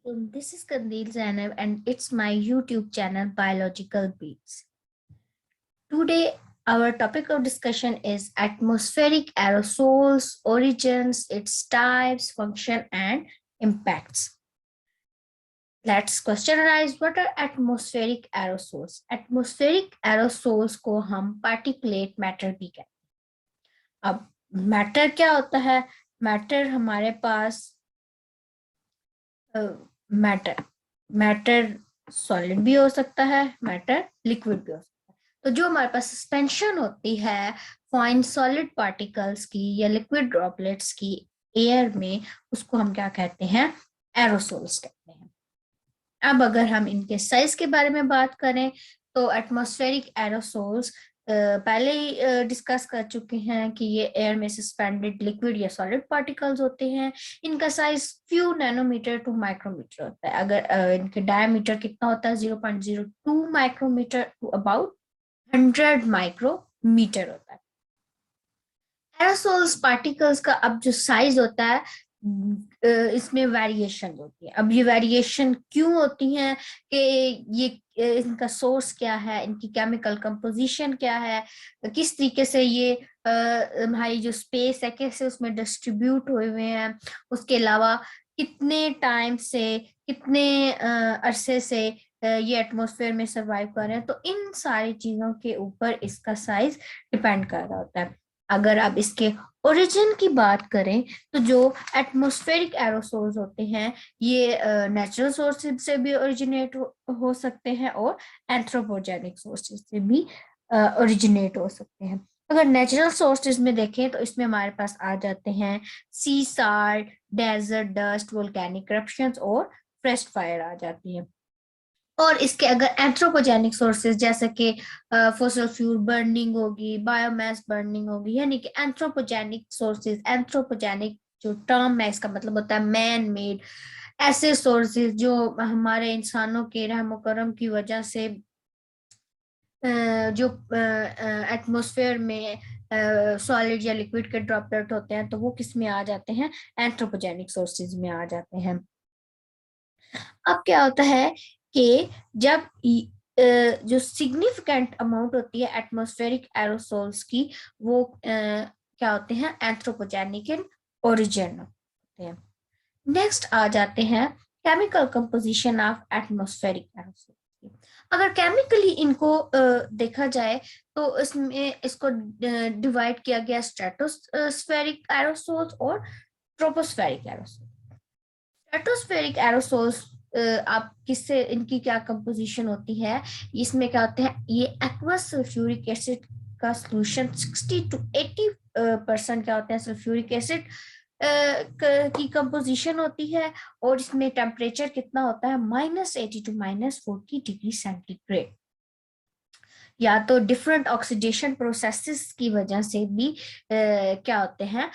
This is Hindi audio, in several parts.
This is Kandil Zainab and it's my YouTube channel Biological Beats. Today our topic of discussion is atmospheric aerosols, origins, its types, function and impacts. Let's questionarize what are atmospheric aerosols. Atmospheric aerosols को हम particulate matter भी कहते हैं. अब मैटर क्या होता है? मैटर हमारे पास मैटर सॉलिड भी हो सकता है, मैटर लिक्विड भी हो सकता है. तो जो हमारे पास सस्पेंशन होती है फाइन सॉलिड पार्टिकल्स की या लिक्विड ड्रॉपलेट्स की एयर में, उसको हम क्या कहते हैं? एरोसोल्स कहते हैं. अब अगर हम इनके साइज के बारे में बात करें तो एटमॉस्फेरिक एरोसोल्स पहले ही डिस्कस कर चुके हैं कि ये एयर में सस्पेंडेड लिक्विड या सॉलिड पार्टिकल्स होते हैं. इनका size few nanometer to micrometer होता है. अगर इनके डायमीटर कितना होता है? 0.02 माइक्रोमीटर टू अबाउट 100 माइक्रोमीटर होता है. एरोसोल्स पार्टिकल्स का अब जो साइज होता है इसमें वेरिएशन होती है. अब ये वेरिएशन क्यों होती है कि ये इनका सोर्स क्या है, इनकी केमिकल कंपोजिशन क्या है, किस तरीके से ये हमारी जो स्पेस है कैसे उसमें डिस्ट्रीब्यूट हुए हुए हैं, उसके अलावा कितने टाइम से कितने अरसे से ये एटमॉस्फेयर में सर्वाइव कर रहे हैं. तो इन सारी चीजों के ऊपर इसका साइज डिपेंड कर रहा होता है. अगर आप इसके ओरिजिन की बात करें तो जो एटमॉस्फेरिक एरोसोल्स होते हैं ये नेचुरल सोर्सेज से भी ओरिजिनेट हो सकते हैं और एंथ्रोपोजेनिक सोर्सेज से भी ओरिजिनेट हो सकते हैं. अगर नेचुरल सोर्सेज में देखें तो इसमें हमारे पास आ जाते हैं sea salt, desert dust, volcanic eruptions और फ्रेश फायर आ जाती है. और इसके अगर एंथ्रोपोजेनिक सोर्सेज जैसे कि फॉसिल फ्यूल बर्निंग होगी, बायोमास बर्निंग होगी, यानी कि एंथ्रोपोजेनिक सोर्सेज, एंथ्रोपोजेनिक जो टर्म है इसका मतलब होता है मैन मेड, ऐसे सोर्सेज जो हमारे इंसानों के रहमो करम की वजह से जो एटमॉस्फेयर में सॉलिड या लिक्विड के ड्रॉपलेट होते हैं तो वो किस में आ जाते हैं? एंथ्रोपोजेनिक सोर्सेज में आ जाते हैं. अब क्या होता है कि जब जो सिग्निफिकेंट अमाउंट होती है एटमॉस्फेरिक एरोसोल्स की वो क्या होते हैं? एंथ्रोपोजेनिक इन ओरिजिन होते हैं. नेक्स्ट आ जाते हैं chemical composition of atmospheric aerosol. अगर केमिकली इनको देखा जाए तो इसमें इसको डिवाइड किया गया स्ट्रेटोस्फेरिक एरोसोल्स और ट्रोपोस्फेरिक एरोसोल. स्ट्रेटोस्फेरिक एरोसोल्स आप किससे, इनकी क्या कंपोजिशन होती है? इसमें क्या होते हैं? ये एक्वस सल्फ्यूरिक एसिड का सॉल्यूशन 60 to 80% क्या होते हैं? सल्फ्यूरिक एसिड की कंपोजिशन होती है. और इसमें टेम्परेचर कितना होता है? -80 to -40 डिग्री सेंटीग्रेड. या तो डिफरेंट ऑक्सीडेशन प्रोसेसेस की वजह से भी क्या होते हैं?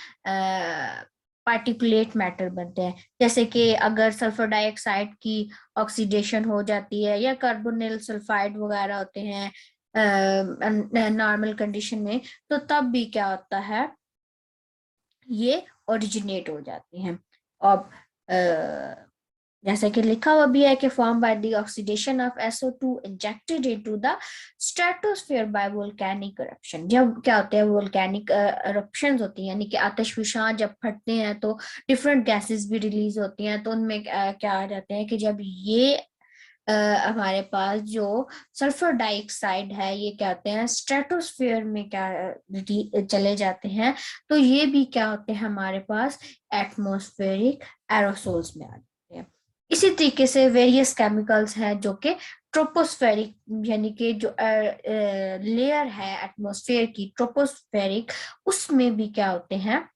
पार्टिकुलेट मैटर बनते हैं. जैसे कि अगर सल्फर डाइऑक्साइड की ऑक्सीडेशन हो जाती है या कार्बोनिल सल्फाइड वगैरह होते हैं नॉर्मल कंडीशन में, तो तब भी क्या होता है? ये ओरिजिनेट हो जाते हैं. अब जैसा कि लिखा हुआ भी है कि form by the oxidation of SO2 injected into the stratosphere by volcanic eruption. जब क्या होते हैं? वोल्केनिक इरप्शंस होती हैं, यानी कि आतिशफशां जब फटते हैं तो डिफरेंट गैसेस भी रिलीज होती हैं. तो उनमें क्या आ जाते हैं कि जब ये हमारे पास जो सल्फर डाइऑक्साइड है ये क्या होते हैं? स्ट्रेटोस्फीयर में क्या चले जाते हैं. तो ये भी क्या होते हैं? हमारे पास एटमॉस्फेरिक एरोसोल्स में आ जाते हैं. इसी तरीके से वेरियस केमिकल्स हैं जो कि ट्रोपोस्फेरिक, यानी कि जो लेयर है एटमॉस्फेयर की ट्रोपोस्फेरिक, उसमें भी क्या होते हैं?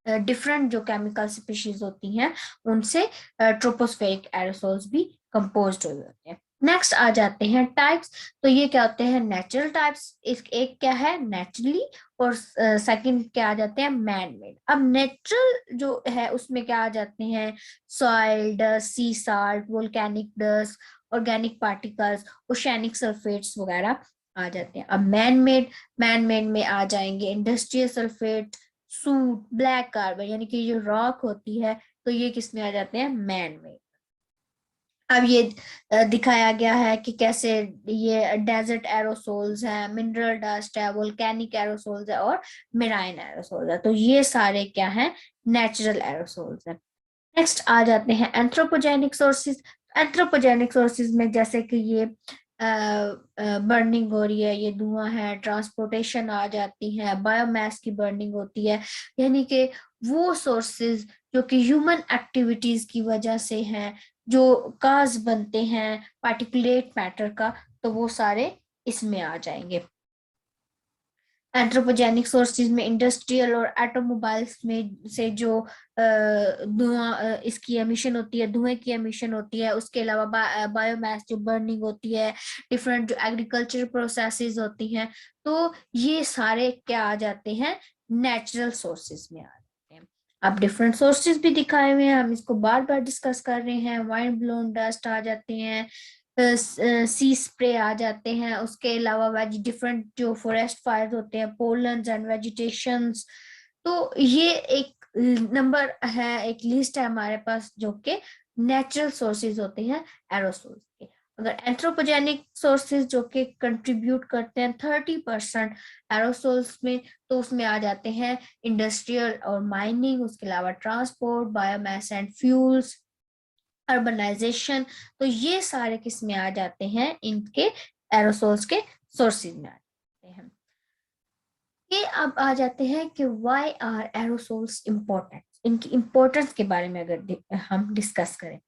डिफरेंट जो केमिकल स्पीशीज होती हैं उनसे ट्रोपोस्फेरिक एरोसोल्स भी कंपोज्ड हो जाते हैं. नेक्स्ट आ जाते हैं टाइप्स. तो ये क्या होते हैं? Natural types. एक क्या है? नेचुरली. और सेकंड क्या आ जाते हैं? Man made. अब नेचुरल जो है उसमें क्या आ जाते हैं? Soil dust, sea salt, volcanic dust, organic particles, oceanic sulphates वगैरह आ जाते हैं. अब मैन मेड में आ जाएंगे industrial sulphate, suit, black carbon, यानी कि जो रॉक होती है, तो ये किस में आ जाते हैं? मैन में. अब ये दिखाया गया है कि कैसे ये डेजर्ट एरोसोल्स है, मिनरल डस्ट है, वोल्केनिक एरोसोल्स है और मेराइन एरोसोल्स है। तो ये सारे क्या है, नेचुरल एरोसोल्स है। नेक्स्ट आ जाते हैं एंथ्रोपोजेनिक सोर्सेज। एंथ्रोपोजेनिक सोर्सेज में जैसे कि ये बर्निंग हो रही है, ये धुआं है, ट्रांसपोर्टेशन आ जाती है, बायोमास की बर्निंग होती है, यानी कि वो सोर्सेज जो कि ह्यूमन एक्टिविटीज की वजह से हैं, जो काज बनते हैं पार्टिकुलेट मैटर का, तो वो सारे इसमें आ जाएंगे। एंथ्रोपोजेनिक सोर्सेज में इंडस्ट्रियल और ऑटोमोबाइल्स में से जो धुआं इसकी एमिशन होती है, धुएं की एमिशन होती है, उसके अलावा बायोमास जो बर्निंग होती है, डिफरेंट जो एग्रीकल्चर प्रोसेसेस होती हैं, तो ये सारे क्या आ जाते हैं, नेचुरल सोर्सेज में आ जाते हैं। अब डिफरेंट सोर्सेज भी दिखाए हुए हैं, हम इसको बार बार डिस्कस कर रहे हैं। वाइंड ब्लोन डस्ट आ जाते हैं, सी स्प्रे आ जाते हैं, उसके अलावा डिफरेंट जो फॉरेस्ट फायर होते हैं, पोलन्स एंड वेजिटेशंस। तो ये एक नंबर है, एक लिस्ट है हमारे पास जो कि नेचुरल सोर्सेज होते हैं एरोसोल्स के। अगर एंथ्रोपोजेनिक सोर्सेज जो कि कंट्रीब्यूट करते हैं 30% एरोसोल्स में, तो उसमें आ जाते हैं इंडस्ट्रियल और माइनिंग, उसके अलावा transport, biomass and fuels, urbanisation. तो ये सारे किस में आ जाते हैं, इनके एरोसोल्स के सोर्सेज में आ जाते हैं। ये अब आ जाते हैं कि व्हाई आर एरोसोल्स इम्पोर्टेंट। इनकी इंपॉर्टेंस के बारे में अगर हम डिस्कस करें,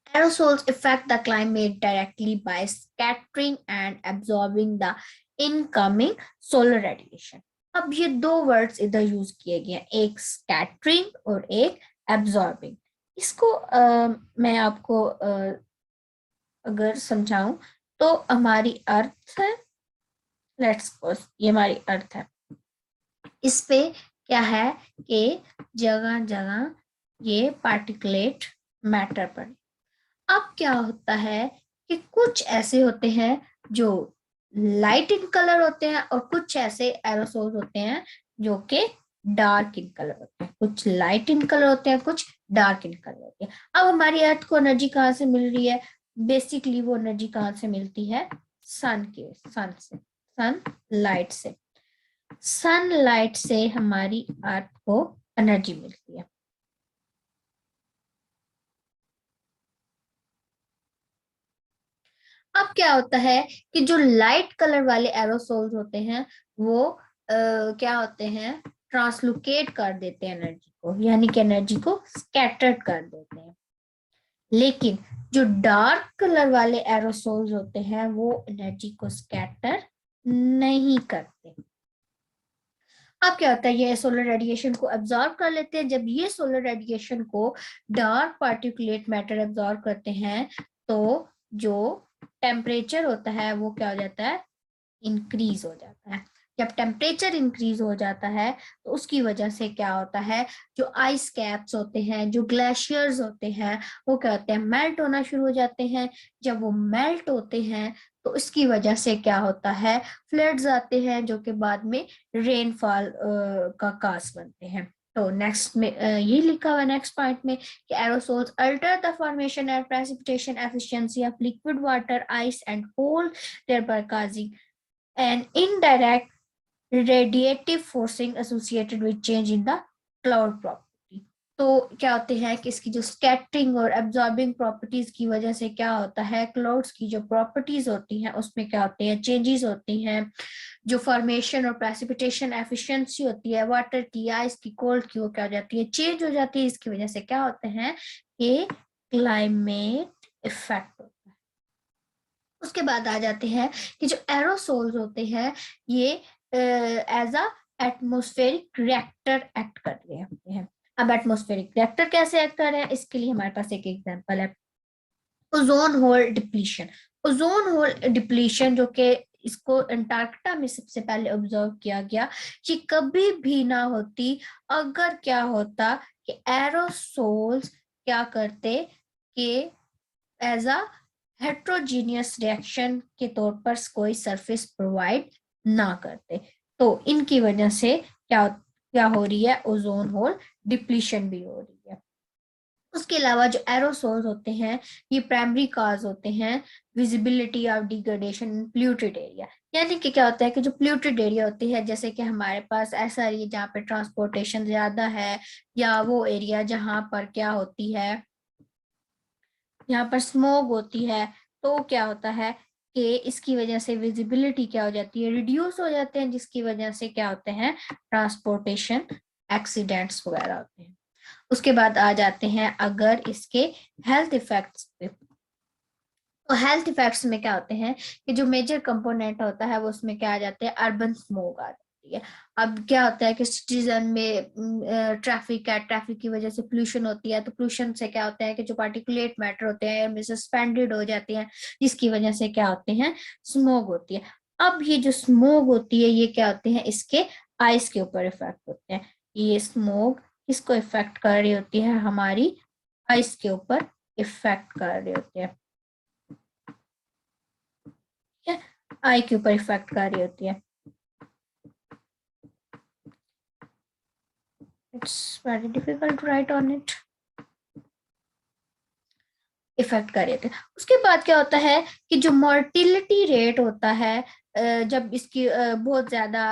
aerosols affect the climate directly by scattering and absorbing the incoming solar radiation। अब ये दो वर्ड्स इधर यूज किए गए हैं, एक स्कैटरिंग और एक एब्जॉर्बिंग। इसको मैं आपको अगर समझाऊं तो हमारी अर्थ है, लेट्स सपोज ये हमारी अर्थ है, इस पे क्या है कि जगह जगह ये पार्टिकुलेट मैटर पर। अब क्या होता है कि कुछ ऐसे होते हैं जो लाइट इन कलर होते हैं और कुछ ऐसे एरोसोल होते हैं जो कि डार्क इन कलर होते हैं। कुछ लाइट इन कलर होते हैं, कुछ डार्क इन कलर होते हैं। अब हमारी अर्थ को एनर्जी कहाँ से मिल रही है, बेसिकली वो एनर्जी कहाँ से मिलती है, सन से, सन लाइट से। सनलाइट से हमारी अर्थ को एनर्जी मिलती है। अब क्या होता है कि जो लाइट कलर वाले एरोसोल्स होते हैं वो क्या होते हैं, ट्रांसलोकेट कर देते हैं एनर्जी को, यानी कि एनर्जी को स्कैटर्ड कर देते हैं। लेकिन जो डार्क कलर वाले एरोसोल्स होते हैं वो एनर्जी को स्कैटर नहीं करते। अब क्या होता है, ये सोलर रेडिएशन को एब्जॉर्ब कर लेते हैं। जब ये सोलर रेडिएशन को डार्क पार्टिकुलेट मैटर एब्जॉर्ब करते हैं, तो जो टेम्परेचर होता है वो क्या हो जाता है, इंक्रीज हो जाता है। जब टेम्परेचर इंक्रीज हो जाता है तो उसकी वजह से क्या होता है, जो आइस कैप्स होते हैं, जो ग्लेशियर्स होते हैं, वो क्या होते हैं, मेल्ट होना शुरू हो जाते हैं। जब वो मेल्ट होते हैं तो इसकी वजह से क्या होता है, फ्लड्स आते हैं जो कि बाद में रेनफॉल का कास बनते हैं। तो नेक्स्ट में ये लिखा हुआ नेक्स्ट पॉइंट में कि aerosols alter the formation and precipitation efficiency of liquid water, ice and cold, thereby causing an indirect radiative forcing associated with change in the cloud property। तो क्या होते हैं कि इसकी जो स्कैटरिंग और एब्जॉर्बिंग प्रॉपर्टीज की वजह से क्या होता है, क्लाउड्स की जो प्रॉपर्टीज होती हैं उसमें क्या होते हैं, चेंजेस होती हैं। जो फॉर्मेशन और प्रेसिपिटेशन एफिशिएंसी होती है वाटर की, आइस की, कोल्ड की, वो क्या हो जाती है, चेंज हो जाती है। इसकी वजह से क्या होते हैं कि क्लाइमेट इफेक्ट होता है। उसके बाद आ जाते हैं कि जो एरोसोल्स होते हैं ये as a atmospheric reactor act कर रहे होते हैं। अब एटमोस्फेरिक रिएक्टर कैसे एक्ट कर रहे हैं, इसके लिए हमारे पास एक एग्जांपल है, ozone hole depletion. Ozone hole depletion जो कि इसको अंटार्कटिका में सबसे पहले ऑब्जर्व किया गया, कि कभी भी ना होती अगर क्या होता कि एरोसोल्स क्या करते कि एज अ हेट्रोजीनियस रिएक्शन के तौर पर कोई सरफेस प्रोवाइड ना करते। तो इनकी वजह से क्या क्या हो रही है, ओजोन होल डिप्लीशन भी हो रही है। उसके अलावा जो एरोसोल्स होते हैं ये प्राइमरी काज होते हैं विजिबिलिटी ऑफ डिग्रेडेशन प्लूटेड एरिया। यानी कि क्या होता है कि जो प्लूटेड एरिया होती है, जैसे कि हमारे पास ऐसा एरिया जहाँ पे ट्रांसपोर्टेशन ज्यादा है, या वो एरिया जहाँ पर क्या होती है, यहाँ पर स्मोक होती है, तो क्या होता है कि इसकी वजह से विजिबिलिटी क्या हो जाती है, रिड्यूस हो जाते हैं, जिसकी वजह से क्या होते हैं, ट्रांसपोर्टेशन एक्सीडेंट्स वगैरह होते हैं। उसके बाद आ जाते हैं अगर इसके हेल्थ इफेक्ट्स पे। तो हेल्थ इफेक्ट्स में क्या होते हैं कि जो मेजर कंपोनेंट होता है वो उसमें क्या आ जाते हैं, अर्बन स्मोक आ जाती है। अब क्या होता है कि सिटीजन में ट्रैफिक है, ट्रैफिक की वजह से पोल्यूशन होती है, तो पोल्यूशन से क्या होता है कि जो पार्टिकुलेट मैटर होते हैं एयर में सस्पेंडेड हो जाते हैं, जिसकी वजह से क्या होते हैं, स्मोक होती है। अब ये जो स्मोक होती है ये क्या होते हैं, इसके आइस के ऊपर इफेक्ट होते हैं। ये स्मोक किसको इफेक्ट कर रही होती है, हमारी आइस के ऊपर इफेक्ट कर रही होती है, आई के ऊपर इफेक्ट कर रही होती है। It's very difficult to write on it. Effect कर रहे थे। उसके बाद क्या होता है कि जो मोर्टिलिटी रेट होता है, जब इसकी बहुत ज्यादा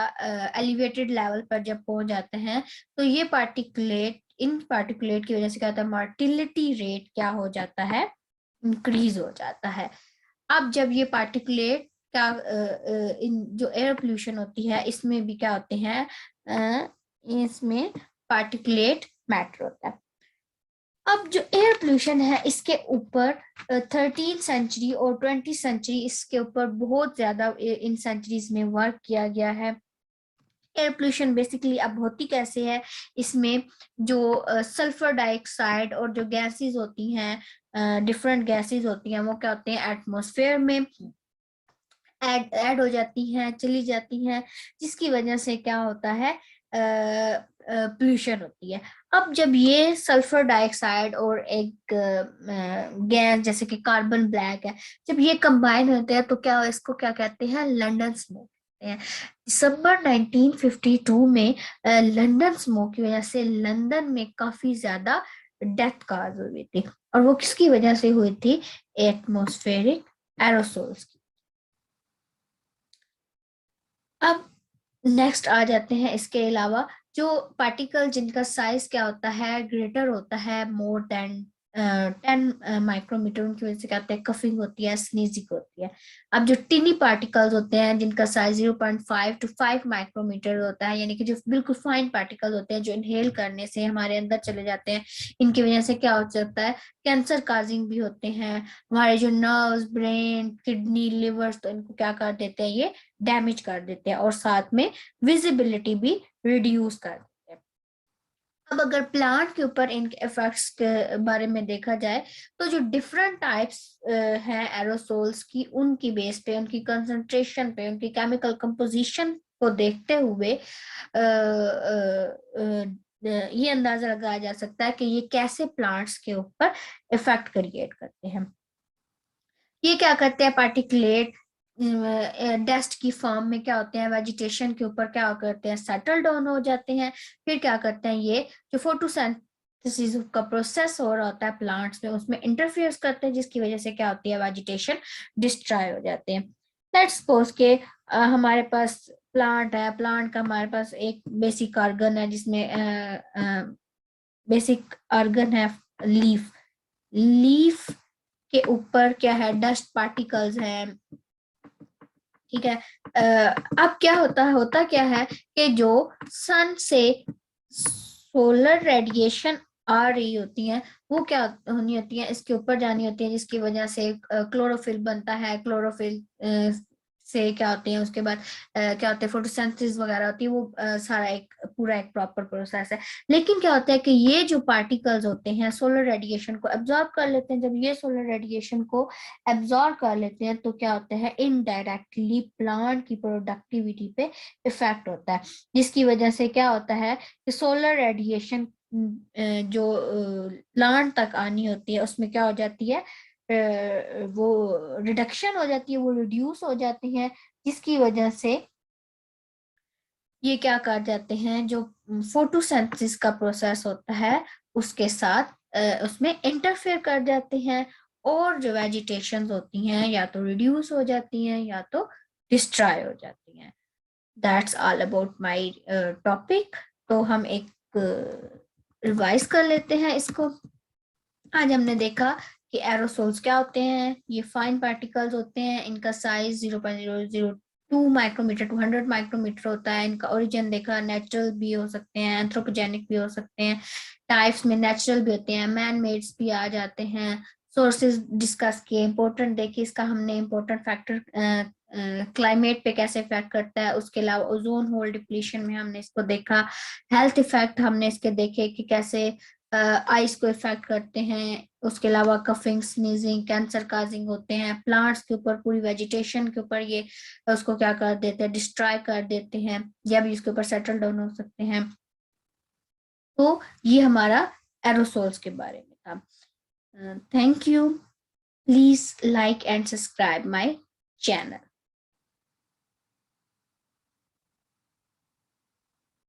एलिवेटेड लेवल पर जब पहुंच जाते हैं, तो ये पार्टिकुलेट, इन पार्टिकुलेट की वजह से क्या होता है, मोर्टिलिटी रेट क्या हो जाता है, इंक्रीज हो जाता है। अब जब ये पार्टिकुलेट क्या इन जो एयर पोल्यूशन होती है इसमें भी क्या होते हैं, इसमें पार्टिकुलेट मैटर होता है। अब जो एयर पोल्यूशन है इसके ऊपर 13 सेंचुरी और 20 सेंचुरी इसके ऊपर बहुत ज्यादा इन सेंचुरीज में वर्क किया गया है। एयर पोल्यूशन बेसिकली अब होती कैसे है, इसमें जो सल्फर डाइऑक्साइड और जो गैसेस होती हैं, डिफरेंट गैसेस होती हैं, वो क्या होते हैं, एटमॉस्फेयर में ऐड हो जाती हैं, चली जाती हैं, जिसकी वजह से क्या होता है, पोल्यूशन होती है। अब जब ये सल्फर डाइऑक्साइड और एक गैस जैसे कि कार्बन ब्लैक है, जब ये कंबाइन होते हैं तो क्या, इसको क्या कहते हैं, लंदन स्मोक कहते हैं। दिसंबर 1952 में लंदन स्मोक की वजह से लंदन में काफी ज्यादा डेथ काज हुई थी, और वो किसकी वजह से हुई थी, एटमॉस्फेरिक एरोसोल्स की। अब नेक्स्ट आ जाते हैं, इसके अलावा जो पार्टिकल जिनका साइज क्या होता है, ग्रेटर होता है, मोर देन 10 माइक्रोमीटर, उनकी वजह से क्या होता है, कफिंग होती है, स्नीजिंग होती है। अब जो टिनी पार्टिकल्स होते हैं जिनका साइज 0.5 to 5 माइक्रोमीटर होता है, यानी कि जो बिल्कुल फाइन पार्टिकल्स होते हैं जो इनहेल करने से हमारे अंदर चले जाते हैं, इनकी वजह से क्या हो सकता है, कैंसर काजिंग भी होते हैं। हमारे जो नर्व्स, ब्रेन, किडनी, लिवर्स, तो इनको क्या कर देते हैं, ये डैमेज कर देते हैं, और साथ में विजिबिलिटी भी रिड्यूस कर देते हैं। अब अगर प्लांट के ऊपर इनके इफेक्ट्स के बारे में देखा जाए, तो जो डिफरेंट टाइप्स हैं एरोसोल्स की, उनकी बेस पे, उनकी कंसंट्रेशन पे, उनकी केमिकल कंपोजिशन को देखते हुए ये अंदाजा लगाया जा सकता है कि ये कैसे प्लांट्स के ऊपर इफेक्ट क्रिएट करते हैं। ये क्या करते हैं, पार्टिकुलेट डस्ट की फॉर्म में क्या होते हैं, वेजिटेशन के ऊपर क्या करते हैं, सेटल डाउन हो जाते हैं। फिर क्या करते हैं, ये जो फोटोसिंथेसिस का प्रोसेस हो रहा होता है प्लांट्स में, उसमें इंटरफेयर करते हैं, जिसकी वजह से क्या होती है, वेजिटेशन डिस्ट्रॉय हो जाते हैं। लेट्स सपोज के हमारे पास प्लांट है, प्लांट का हमारे पास एक बेसिक ऑर्गन है, जिसमें बेसिक ऑर्गन है लीफ। लीफ के ऊपर क्या है, डस्ट पार्टिकल्स हैं, ठीक है। अब क्या होता क्या है कि जो सन से सोलर रेडिएशन आ रही होती है, वो क्या होनी होती है, इसके ऊपर जानी होती है, जिसकी वजह से क्लोरोफिल बनता है। क्लोरोफिल से क्या होते हैं, उसके बाद क्या होते हैं, फोटोसिंथेसिस वगैरह होती है, वो सारा एक पूरा एक प्रॉपर प्रोसेस है। लेकिन क्या होता है कि ये जो पार्टिकल्स होते हैं सोलर रेडिएशन को एब्जॉर्ब कर लेते हैं। जब ये सोलर रेडिएशन को एब्जॉर्ब कर लेते हैं तो क्या होता है, इनडायरेक्टली प्लांट की प्रोडक्टिविटी पे इफेक्ट होता है, जिसकी वजह से क्या होता है कि सोलर रेडिएशन जो प्लांट तक आनी होती है उसमें क्या हो जाती है, वो रिडक्शन हो जाती है, वो रिड्यूस हो जाती है, जिसकी वजह से ये क्या कर जाते हैं, जो फोटोसिंथेसिस का प्रोसेस होता है उसके साथ उसमें इंटरफेयर कर जाते हैं और जो वेजिटेशन होती हैं या तो रिड्यूस हो जाती हैं या तो डिस्ट्रॉय हो जाती हैं। That's all about my topic. तो हम एक रिवाइज कर लेते हैं इसको। आज हमने देखा कि एरोसोल्स क्या होते हैं। ये फाइन पार्टिकल्स होते हैं, इनका साइज 0.002 माइक्रोमीटर टू 100 माइक्रोमीटर होता है। इनका ओरिजिन देखा, नेचुरल भी हो सकते हैं, एंथ्रोपोजेनिक भी हो सकते हैं। टाइप्स में नेचुरल भी होते हैं, मैन मेड्स भी आ जाते हैं। सोर्सेज डिस्कस किए, इंपॉर्टेंट देखे, इसका हमने इंपॉर्टेंट फैक्टर क्लाइमेट पे कैसे इफेक्ट करता है। उसके अलावा ओजोन होल डिप्लीशन में हमने इसको देखा। हेल्थ इफेक्ट हमने इसके देखे कि कैसे आइस को इफेक्ट करते हैं। उसके अलावा कफिंग, स्नीजिंग, कैंसर काजिंग होते हैं। प्लांट्स के ऊपर, पूरी वेजिटेशन के ऊपर ये उसको क्या कर देते हैं, डिस्ट्रॉय कर देते हैं, या भी इसके ऊपर सेटल डाउन हो सकते हैं। तो ये हमारा एरोसोल्स के बारे में था। Thank you. Please like and subscribe my channel.